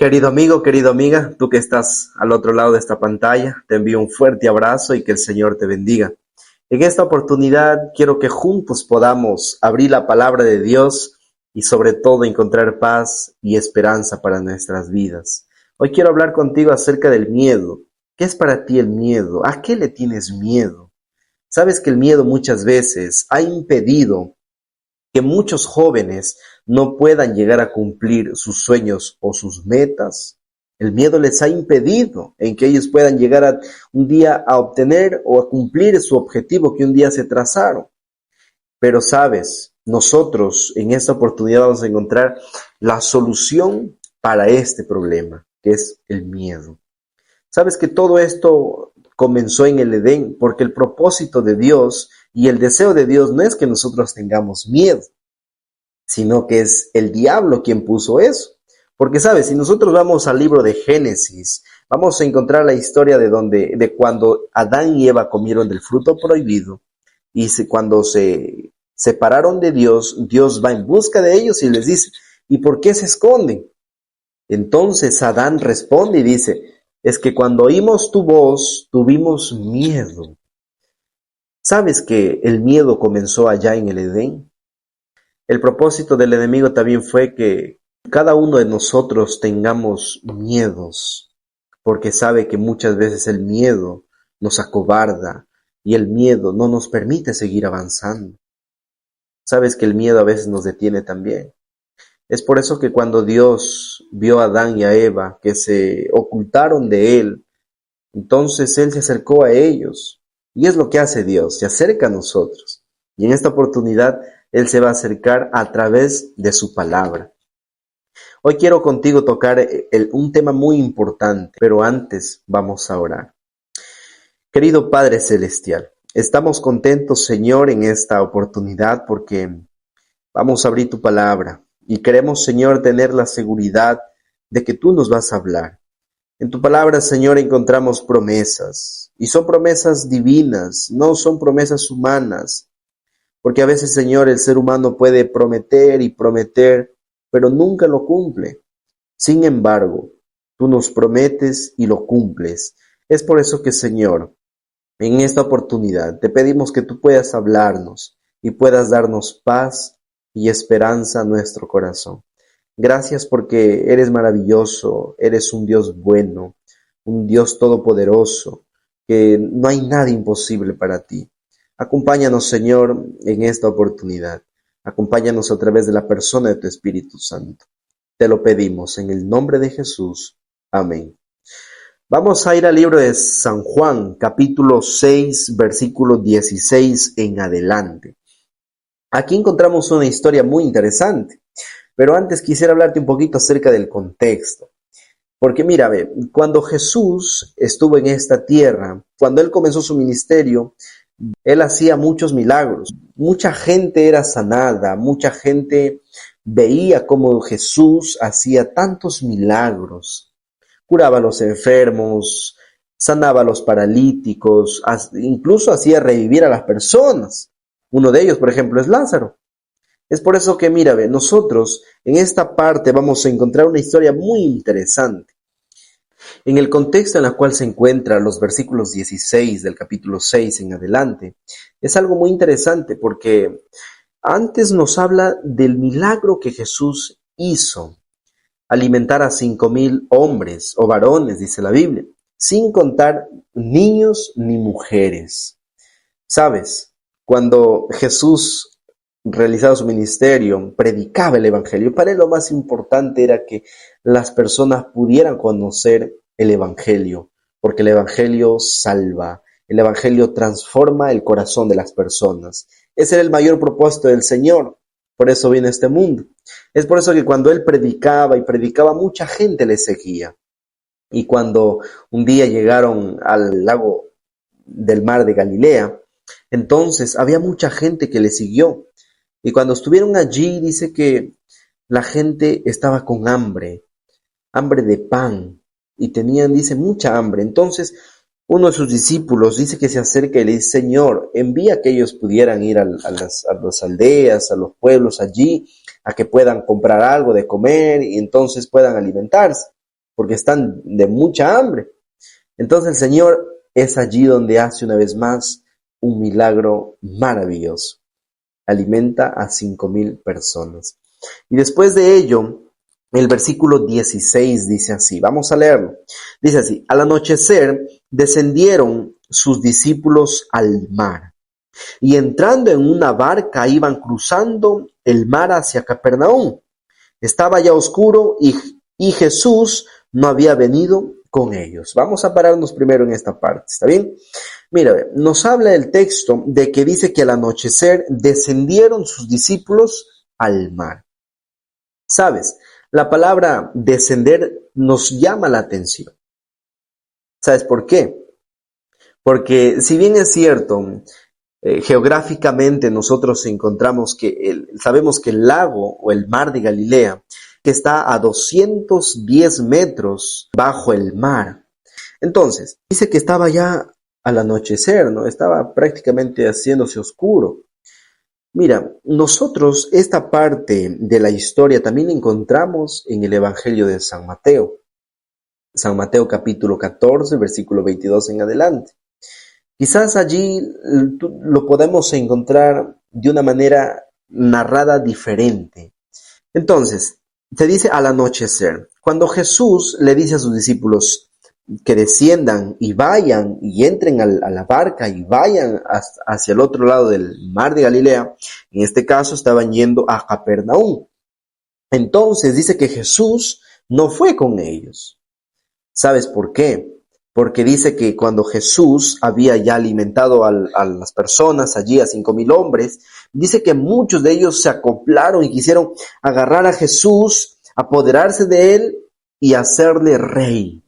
Querido amigo, querida amiga, tú que estás al otro lado de esta pantalla, te envío un fuerte abrazo y que el Señor te bendiga. En esta oportunidad quiero que juntos podamos abrir la palabra de Dios y sobre todo encontrar paz y esperanza para nuestras vidas. Hoy quiero hablar contigo acerca del miedo. ¿Qué es para ti el miedo? ¿A qué le tienes miedo? Sabes que el miedo muchas veces ha impedido que muchos jóvenes no puedan llegar a cumplir sus sueños o sus metas. El miedo les ha impedido en que ellos puedan llegar un día a obtener o a cumplir su objetivo que un día se trazaron. Pero sabes, nosotros en esta oportunidad vamos a encontrar la solución para este problema, que es el miedo. Sabes que todo esto comenzó en el Edén, porque el propósito de Dios y el deseo de Dios no es que nosotros tengamos miedo, sino que es el diablo quien puso eso. Porque, ¿sabes? Si nosotros vamos al libro de Génesis, vamos a encontrar la historia de cuando Adán y Eva comieron del fruto prohibido y cuando se separaron de Dios, Dios va en busca de ellos y les dice, ¿y por qué se esconden? Entonces Adán responde y dice, es que cuando oímos tu voz, tuvimos miedo. ¿Sabes que el miedo comenzó allá en el Edén? El propósito del enemigo también fue que cada uno de nosotros tengamos miedos, porque sabe que muchas veces el miedo nos acobarda y el miedo no nos permite seguir avanzando. Sabes que el miedo a veces nos detiene también. Es por eso que cuando Dios vio a Adán y a Eva que se ocultaron de él, entonces él se acercó a ellos. Y es lo que hace Dios, se acerca a nosotros. Y en esta oportunidad él se va a acercar a través de su palabra. Hoy quiero contigo tocar un tema muy importante, pero antes vamos a orar. Querido Padre Celestial, estamos contentos, Señor, en esta oportunidad porque vamos a abrir tu palabra y queremos, Señor, tener la seguridad de que tú nos vas a hablar. En tu palabra, Señor, encontramos promesas y son promesas divinas, no son promesas humanas. Porque a veces, Señor, el ser humano puede prometer y prometer, pero nunca lo cumple. Sin embargo, tú nos prometes y lo cumples. Es por eso que, Señor, en esta oportunidad te pedimos que tú puedas hablarnos y puedas darnos paz y esperanza a nuestro corazón. Gracias porque eres maravilloso, eres un Dios bueno, un Dios todopoderoso, que no hay nada imposible para ti. Acompáñanos, Señor, en esta oportunidad. Acompáñanos a través de la persona de tu Espíritu Santo. Te lo pedimos en el nombre de Jesús. Amén. Vamos a ir al libro de San Juan, capítulo 6, versículo 16 en adelante. Aquí encontramos una historia muy interesante, pero antes quisiera hablarte un poquito acerca del contexto. Porque mira, cuando Jesús estuvo en esta tierra, cuando Él comenzó su ministerio, Él hacía muchos milagros. Mucha gente era sanada, mucha gente veía cómo Jesús hacía tantos milagros. Curaba a los enfermos, sanaba a los paralíticos, incluso hacía revivir a las personas. Uno de ellos, por ejemplo, es Lázaro. Es por eso que, mira, nosotros en esta parte vamos a encontrar una historia muy interesante. En el contexto en el cual se encuentran los versículos 16 del capítulo 6 en adelante, es algo muy interesante porque antes nos habla del milagro que Jesús hizo, alimentar a 5,000 hombres o varones, dice la Biblia, sin contar niños ni mujeres. ¿Sabes? Cuando Jesús realizaba su ministerio, predicaba el evangelio, para él lo más importante era que las personas pudieran conocer el evangelio, porque el evangelio salva, el evangelio transforma el corazón de las personas. Ese era el mayor propósito del Señor, por eso viene a este mundo. Es por eso que cuando él predicaba y predicaba, mucha gente le seguía. Y cuando un día llegaron al lago del mar de Galilea, entonces había mucha gente que le siguió. Y cuando estuvieron allí, dice que la gente estaba con hambre de pan, y tenían, dice, mucha hambre. Entonces, uno de sus discípulos dice que se acerca y le dice, Señor, envía que ellos pudieran ir a las aldeas, a los pueblos allí, a que puedan comprar algo de comer y entonces puedan alimentarse. porque están de mucha hambre. Entonces el Señor es allí donde hace una vez más un milagro maravilloso. Alimenta a 5,000 personas. Y después de ello, el versículo 16 dice así, vamos a leerlo. Dice así, al anochecer descendieron sus discípulos al mar, y entrando en una barca iban cruzando el mar hacia Capernaum. Estaba ya oscuro y Jesús no había venido con ellos. Vamos a pararnos primero en esta parte, ¿está bien? Mira, nos habla el texto de que dice que al anochecer descendieron sus discípulos al mar. ¿Sabes? La palabra descender nos llama la atención. ¿Sabes por qué? Porque si bien es cierto, geográficamente nosotros encontramos que sabemos que el lago o el mar de Galilea, que está a 210 metros bajo el mar. Entonces, dice que estaba ya al anochecer, ¿no? Estaba prácticamente haciéndose oscuro. Mira, nosotros esta parte de la historia también la encontramos en el Evangelio de San Mateo. San Mateo capítulo 14, versículo 22 en adelante. Quizás allí lo podemos encontrar de una manera narrada diferente. Entonces, se dice al anochecer. Cuando Jesús le dice a sus discípulos que desciendan y vayan y entren a la barca y vayan hacia el otro lado del mar de Galilea, en este caso estaban yendo a Capernaum. Entonces dice que Jesús no fue con ellos. ¿Sabes por qué? Porque dice que cuando Jesús había ya alimentado a las personas allí, a 5,000 hombres, dice que muchos de ellos se acoplaron y quisieron agarrar a Jesús, apoderarse de él y hacerle rey.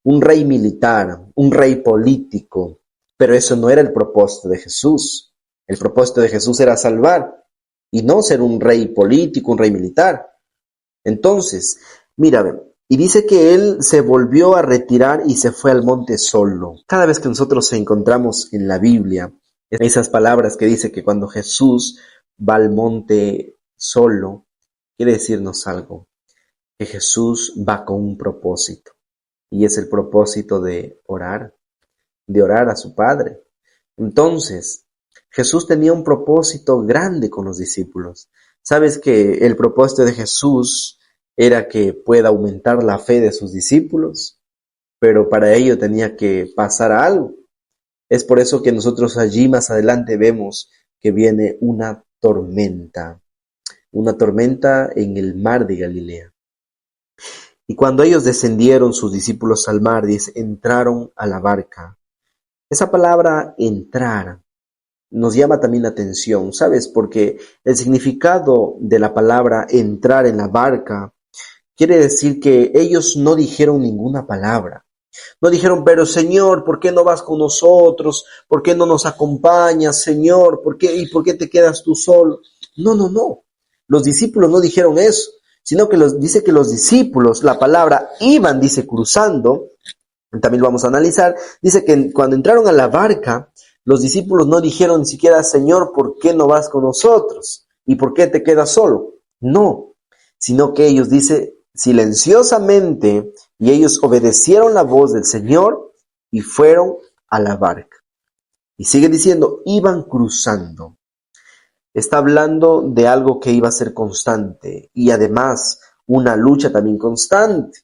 Un rey militar, un rey político, pero eso no era el propósito de Jesús. El propósito de Jesús era salvar y no ser un rey político, un rey militar. Entonces, mira, y dice que él se volvió a retirar y se fue al monte solo. Cada vez que nosotros encontramos en la Biblia esas palabras que dice que cuando Jesús va al monte solo, quiere decirnos algo, que Jesús va con un propósito. Y es el propósito de orar a su Padre. Entonces, Jesús tenía un propósito grande con los discípulos. ¿Sabes que el propósito de Jesús era que pueda aumentar la fe de sus discípulos? Pero para ello tenía que pasar algo. Es por eso que nosotros allí más adelante vemos que viene una tormenta en el mar de Galilea. Y cuando ellos descendieron, sus discípulos al mar, dice, entraron a la barca. Esa palabra entrar nos llama también la atención, ¿sabes? Porque el significado de la palabra entrar en la barca quiere decir que ellos no dijeron ninguna palabra. No dijeron, pero Señor, ¿por qué no vas con nosotros? ¿Por qué no nos acompañas, Señor? ¿Por qué te quedas tú solo? No. Los discípulos no dijeron eso, sino que dice que los discípulos, la palabra iban, dice, cruzando, también lo vamos a analizar, dice que cuando entraron a la barca, los discípulos no dijeron ni siquiera, Señor, ¿por qué no vas con nosotros? ¿Y por qué te quedas solo? No, sino que ellos, dice, silenciosamente, y ellos obedecieron la voz del Señor y fueron a la barca. Y sigue diciendo, iban cruzando. Está hablando de algo que iba a ser constante y además una lucha también constante,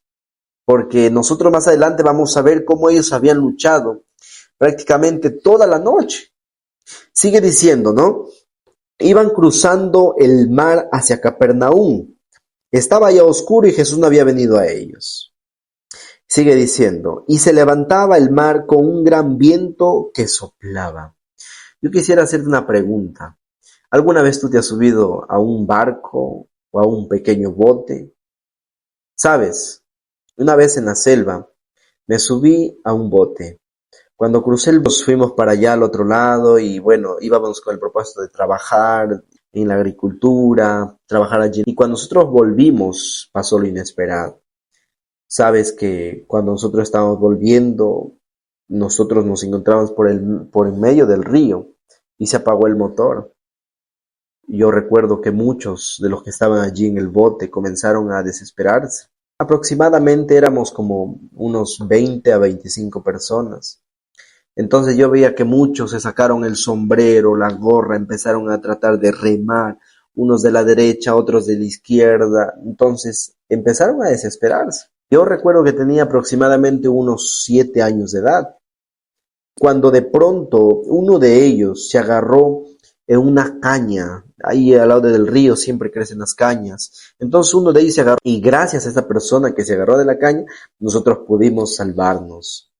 porque nosotros más adelante vamos a ver cómo ellos habían luchado prácticamente toda la noche. Sigue diciendo, ¿no? Iban cruzando el mar hacia Capernaum. Estaba ya oscuro y Jesús no había venido a ellos. Sigue diciendo, y se levantaba el mar con un gran viento que soplaba. Yo quisiera hacerte una pregunta. ¿Alguna vez tú te has subido a un barco o a un pequeño bote? ¿Sabes? Una vez en la selva me subí a un bote. Cuando crucé el bosque fuimos para allá al otro lado y bueno, íbamos con el propósito de trabajar en la agricultura, trabajar allí. Y cuando nosotros volvimos pasó lo inesperado. Sabes que cuando nosotros estábamos volviendo, nosotros nos encontramos por en medio del río y se apagó el motor. Yo recuerdo que muchos de los que estaban allí en el bote comenzaron a desesperarse Aproximadamente éramos como unos 20 a 25 personas. Entonces yo veía que muchos se sacaron el sombrero, la gorra, empezaron a tratar de remar, unos de la derecha, otros de la izquierda. Entonces empezaron a desesperarse. Yo recuerdo que tenía aproximadamente unos 7 años de edad, cuando de pronto uno de ellos se agarró en una caña. Ahí al lado del río siempre crecen las cañas. Entonces uno de ellos se agarró y gracias a esa persona que se agarró de la caña, nosotros pudimos salvarnos.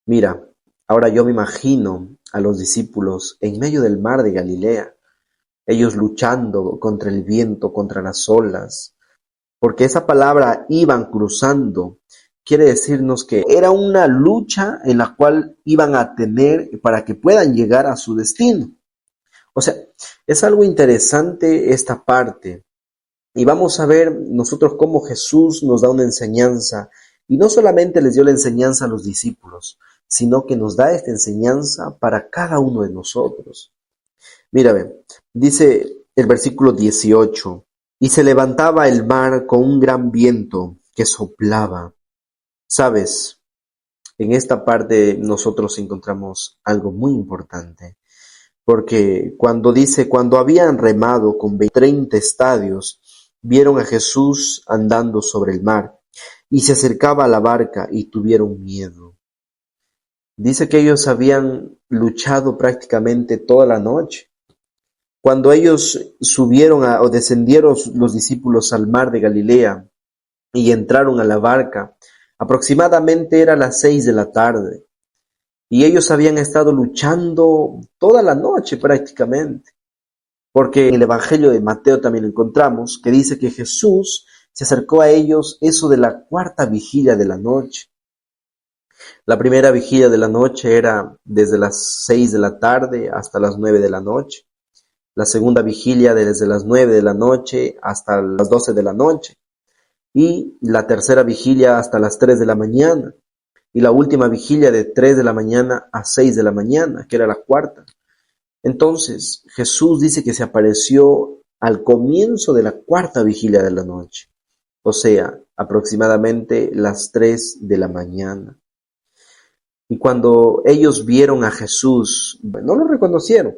Mira, ahora yo me imagino a los discípulos en medio del mar de Galilea, ellos luchando contra el viento, contra las olas, porque esa palabra iban cruzando quiere decirnos que era una lucha en la cual iban a tener para que puedan llegar a su destino. O sea, es algo interesante esta parte. Y vamos a ver nosotros cómo Jesús nos da una enseñanza. Y no solamente les dio la enseñanza a los discípulos, sino que nos da esta enseñanza para cada uno de nosotros. Mira, ve, dice el versículo 18, y se levantaba el mar con un gran viento que soplaba. Sabes, en esta parte nosotros encontramos algo muy importante, porque cuando dice, cuando habían remado con 30 estadios, vieron a Jesús andando sobre el mar, y se acercaba a la barca y tuvieron miedo. Dice que ellos habían luchado prácticamente toda la noche. Cuando ellos subieron o descendieron los discípulos al mar de Galilea y entraron a la barca, aproximadamente era las 6 de la tarde. Y ellos habían estado luchando toda la noche prácticamente. Porque en el Evangelio de Mateo también lo encontramos, que dice que Jesús se acercó a ellos eso de la cuarta vigilia de la noche. La primera vigilia de la noche era desde las 6 de la tarde hasta las 9 de la noche. La segunda vigilia desde las 9 de la noche hasta las 12 de la noche. Y la tercera vigilia hasta las 3 de la mañana. Y la última vigilia de 3 de la mañana a 6 de la mañana, que era la cuarta. Entonces, Jesús dice que se apareció al comienzo de la cuarta vigilia de la noche, o sea, aproximadamente las 3 de la mañana. Y cuando ellos vieron a Jesús, no lo reconocieron.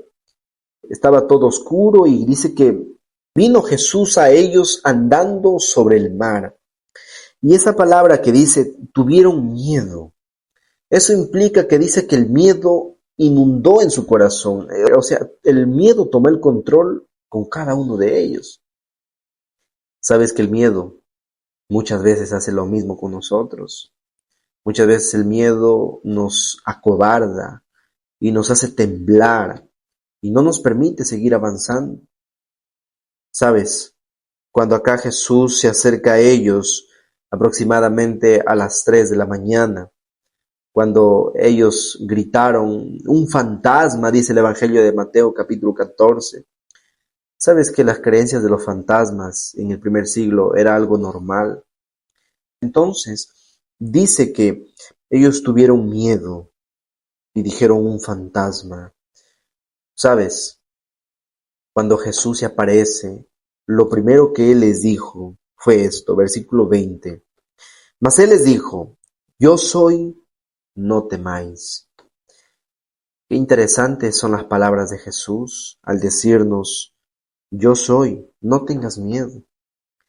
Estaba todo oscuro y dice que vino Jesús a ellos andando sobre el mar. Y esa palabra que dice, tuvieron miedo. Eso implica que dice que el miedo inundó en su corazón. O sea, el miedo tomó el control con cada uno de ellos. Sabes que el miedo muchas veces hace lo mismo con nosotros. Muchas veces el miedo nos acobarda y nos hace temblar y no nos permite seguir avanzando. Sabes, cuando acá Jesús se acerca a ellos aproximadamente a las 3 de la mañana, cuando ellos gritaron, un fantasma, dice el Evangelio de Mateo capítulo 14. Sabes que las creencias de los fantasmas en el primer siglo era algo normal. Entonces, dice que ellos tuvieron miedo y dijeron un fantasma. Sabes, cuando Jesús se aparece, lo primero que él les dijo fue esto, versículo 20. Mas él les dijo, yo soy, no temáis. Qué interesantes son las palabras de Jesús al decirnos, yo soy, no tengas miedo.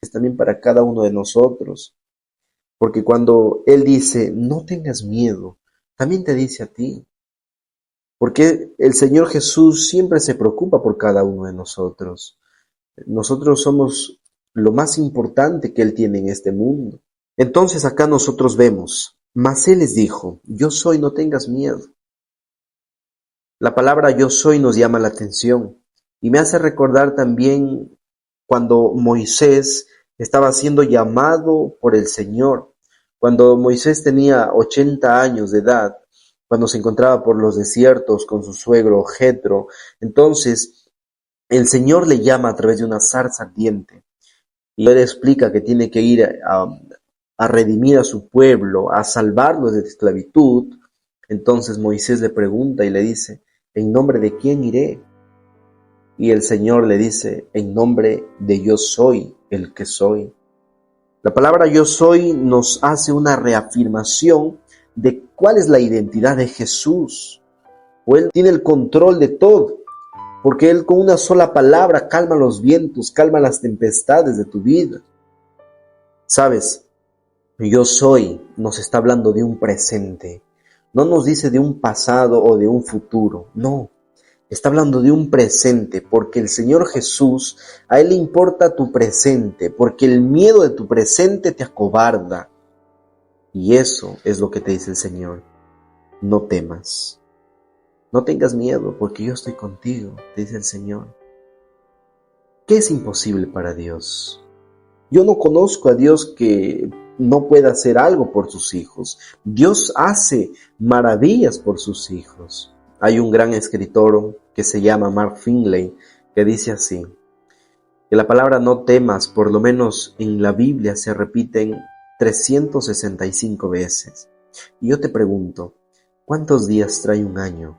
Es también para cada uno de nosotros, porque cuando Él dice, no tengas miedo, también te dice a ti, porque el Señor Jesús siempre se preocupa por cada uno de nosotros. Nosotros somos lo más importante que Él tiene en este mundo. Entonces acá nosotros vemos, mas Él les dijo, yo soy, no tengas miedo. La palabra yo soy nos llama la atención y me hace recordar también cuando Moisés estaba siendo llamado por el Señor, cuando Moisés tenía 80 años de edad, cuando se encontraba por los desiertos con su suegro Jetro. Entonces el Señor le llama a través de una zarza ardiente y él explica que tiene que ir a redimir a su pueblo, a salvarlos de esclavitud. Entonces Moisés le pregunta y le dice, ¿en nombre de quién iré? Y el Señor le dice, en nombre de yo soy el que soy. La palabra yo soy nos hace una reafirmación de cuál es la identidad de Jesús. O Él tiene el control de todo, porque Él con una sola palabra calma los vientos, calma las tempestades de tu vida. ¿Sabes? Yo soy nos está hablando de un presente. No nos dice de un pasado o de un futuro. No, está hablando de un presente, porque el Señor Jesús, a Él le importa tu presente, porque el miedo de tu presente te acobarda. Y eso es lo que te dice el Señor. No temas. No tengas miedo, porque yo estoy contigo, te dice el Señor. ¿Qué es imposible para Dios? Yo no conozco a Dios que no pueda hacer algo por sus hijos. Dios hace maravillas por sus hijos. Hay un gran escritor que se llama Mark Finley que dice así, que la palabra no temas, por lo menos en la Biblia, se repiten 365 veces. Y yo te pregunto, ¿cuántos días trae un año?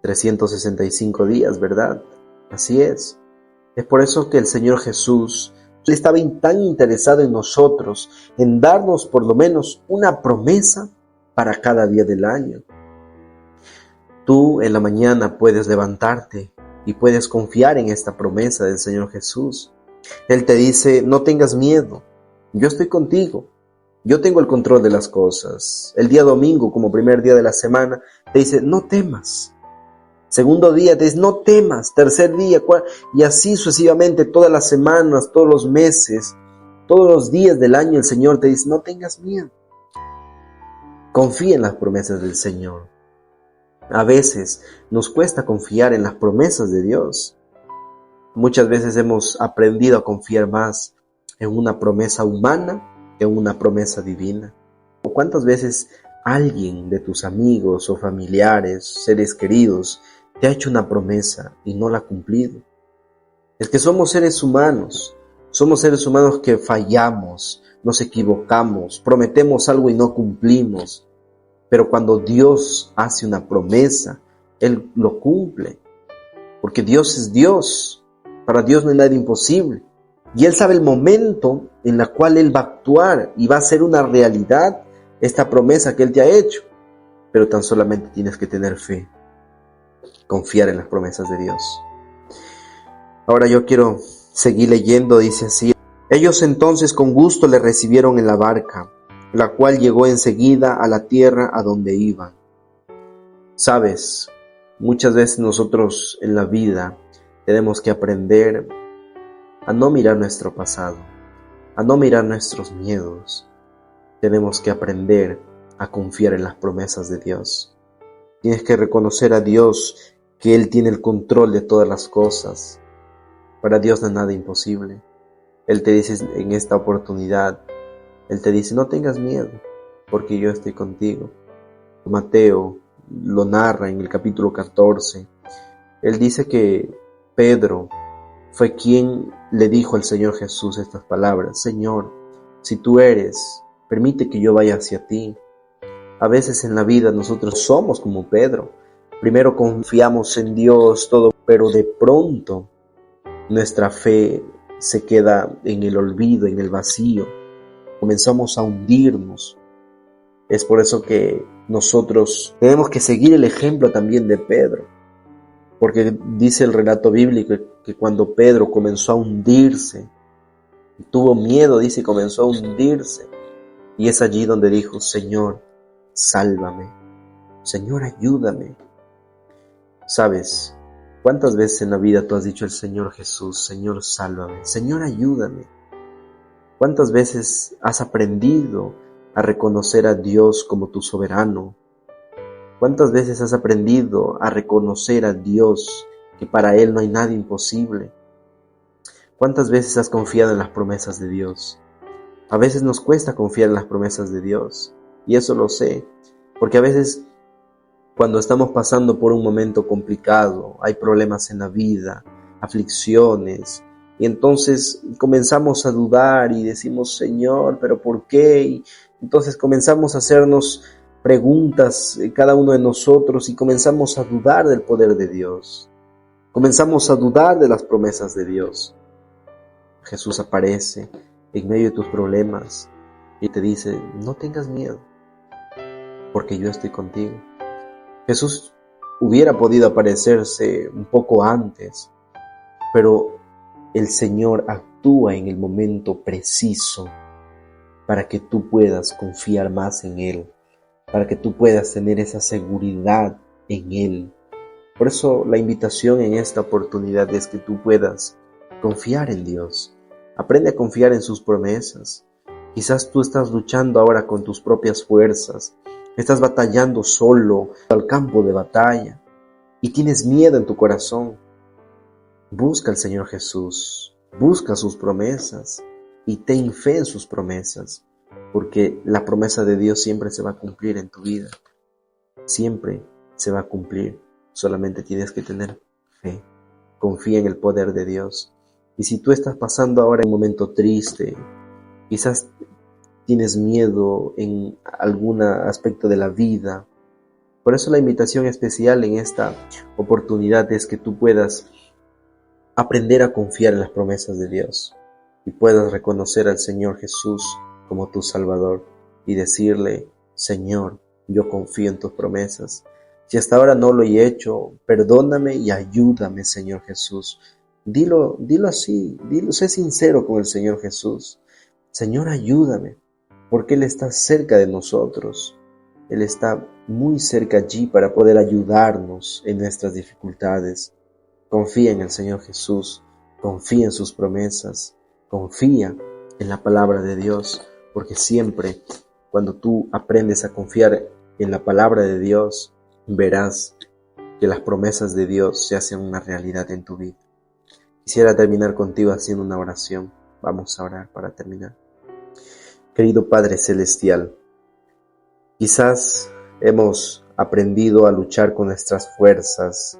365 días, ¿verdad? Así es. Es por eso que el Señor Jesús estaba tan interesado en nosotros, en darnos por lo menos una promesa para cada día del año. Tú en la mañana puedes levantarte y puedes confiar en esta promesa del Señor Jesús. Él te dice, no tengas miedo, yo estoy contigo, yo tengo el control de las cosas. El día domingo, como primer día de la semana, te dice, no temas. Segundo día te dice, no temas. Tercer día, y así sucesivamente, todas las semanas, todos los meses, todos los días del año, el Señor te dice, no tengas miedo. Confía en las promesas del Señor. A veces nos cuesta confiar en las promesas de Dios. Muchas veces hemos aprendido a confiar más en una promesa humana que en una promesa divina. ¿O cuántas veces alguien de tus amigos o familiares, seres queridos, te ha hecho una promesa y no la ha cumplido? Es que somos seres humanos que fallamos, nos equivocamos, prometemos algo y no cumplimos. Pero cuando Dios hace una promesa, Él lo cumple. Porque Dios es Dios. Para Dios no hay nada imposible. Y Él sabe el momento en el cual Él va a actuar y va a hacer una realidad esta promesa que Él te ha hecho. Pero tan solamente tienes que tener fe. Confiar en las promesas de Dios. Ahora yo quiero seguir leyendo, dice así. Ellos entonces con gusto le recibieron en la barca, la cual llegó enseguida a la tierra a donde iban. Sabes, muchas veces nosotros en la vida tenemos que aprender a no mirar nuestro pasado, a no mirar nuestros miedos. Tenemos que aprender a confiar en las promesas de Dios. Tienes que reconocer a Dios que Él tiene el control de todas las cosas. Para Dios no es nada imposible. Él te dice en esta oportunidad, Él te dice, no tengas miedo, porque yo estoy contigo. Mateo lo narra en el capítulo 14. Él dice que Pedro fue quien le dijo al Señor Jesús estas palabras. Señor, si tú eres, permite que yo vaya hacia ti. A veces en la vida nosotros somos como Pedro. Primero confiamos en Dios, todo, pero de pronto nuestra fe se queda en el olvido, en el vacío. Comenzamos a hundirnos. Es por eso que nosotros tenemos que seguir el ejemplo también de Pedro. Porque dice el relato bíblico que cuando Pedro comenzó a hundirse, tuvo miedo, dice, y comenzó a hundirse. Y es allí donde dijo, Señor, sálvame. Señor, ayúdame. ¿Sabes? ¿Cuántas veces en la vida tú has dicho al Señor Jesús, Señor, sálvame, Señor, ayúdame? ¿Cuántas veces has aprendido a reconocer a Dios como tu soberano? ¿Cuántas veces has aprendido a reconocer a Dios que para Él no hay nada imposible? ¿Cuántas veces has confiado en las promesas de Dios? A veces nos cuesta confiar en las promesas de Dios, y eso lo sé, porque a veces cuando estamos pasando por un momento complicado, hay problemas en la vida, aflicciones, y entonces comenzamos a dudar y decimos, Señor, ¿pero por qué? Y entonces comenzamos a hacernos preguntas cada uno de nosotros y comenzamos a dudar del poder de Dios. Comenzamos a dudar de las promesas de Dios. Jesús aparece en medio de tus problemas y te dice: no tengas miedo, porque yo estoy contigo. Jesús hubiera podido aparecerse un poco antes, pero el Señor actúa en el momento preciso para que tú puedas confiar más en Él, para que tú puedas tener esa seguridad en Él. Por eso la invitación en esta oportunidad es que tú puedas confiar en Dios. Aprende a confiar en sus promesas. Quizás tú estás luchando ahora con tus propias fuerzas, estás batallando solo al campo de batalla y tienes miedo en tu corazón. Busca al Señor Jesús, busca sus promesas y ten fe en sus promesas, porque la promesa de Dios siempre se va a cumplir en tu vida, siempre se va a cumplir. Solamente tienes que tener fe, confía en el poder de Dios. Y si tú estás pasando ahora un momento triste, quizás tienes miedo en algún aspecto de la vida, por eso la invitación especial en esta oportunidad es que tú puedas aprender a confiar en las promesas de Dios y puedas reconocer al Señor Jesús como tu Salvador y decirle: Señor, yo confío en tus promesas. Si hasta ahora no lo he hecho, perdóname y ayúdame, Señor Jesús. Dilo así, sé sincero con el Señor Jesús. Señor, ayúdame, porque Él está cerca de nosotros. Él está muy cerca allí para poder ayudarnos en nuestras dificultades. Confía en el Señor Jesús, confía en sus promesas, confía en la palabra de Dios, porque siempre cuando tú aprendes a confiar en la palabra de Dios, verás que las promesas de Dios se hacen una realidad en tu vida. Quisiera terminar contigo haciendo una oración. Vamos a orar para terminar. Querido Padre Celestial, quizás hemos aprendido a luchar con nuestras fuerzas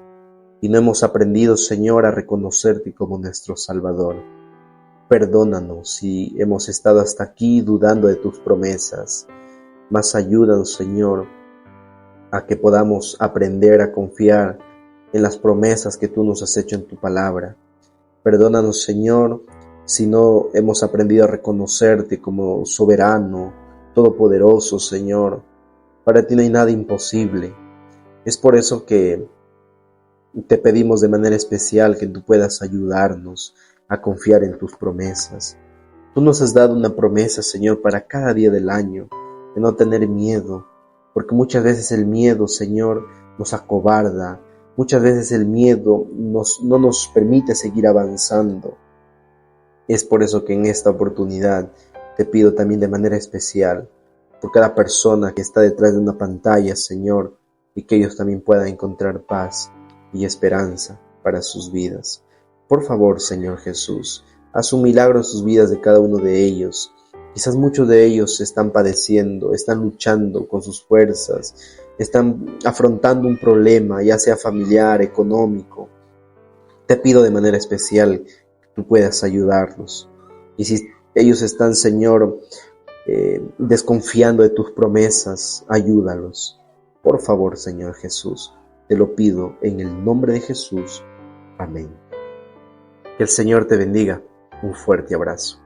y no hemos aprendido, Señor, a reconocerte como nuestro Salvador. Perdónanos si hemos estado hasta aquí dudando de tus promesas, mas ayúdanos, Señor, a que podamos aprender a confiar en las promesas que tú nos has hecho en tu palabra. Perdónanos, Señor, si no hemos aprendido a reconocerte como soberano, todopoderoso, Señor. Para ti no hay nada imposible. Es por eso que te pedimos de manera especial que tú puedas ayudarnos a confiar en tus promesas. Tú nos has dado una promesa, Señor, para cada día del año, de no tener miedo, porque muchas veces el miedo, Señor, nos acobarda. Muchas veces el miedo no nos permite seguir avanzando. Es por eso que en esta oportunidad te pido también de manera especial por cada persona que está detrás de una pantalla, Señor, y que ellos también puedan encontrar paz y esperanza para sus vidas. Por favor, Señor Jesús, haz un milagro en sus vidas de cada uno de ellos. Quizás muchos de ellos están padeciendo, están luchando con sus fuerzas, están afrontando un problema, ya sea familiar, económico. Te pido de manera especial que tú puedas ayudarlos. Y si ellos están, Señor, desconfiando de tus promesas, ayúdalos. Por favor, Señor Jesús, te lo pido en el nombre de Jesús. Amén. Que el Señor te bendiga. Un fuerte abrazo.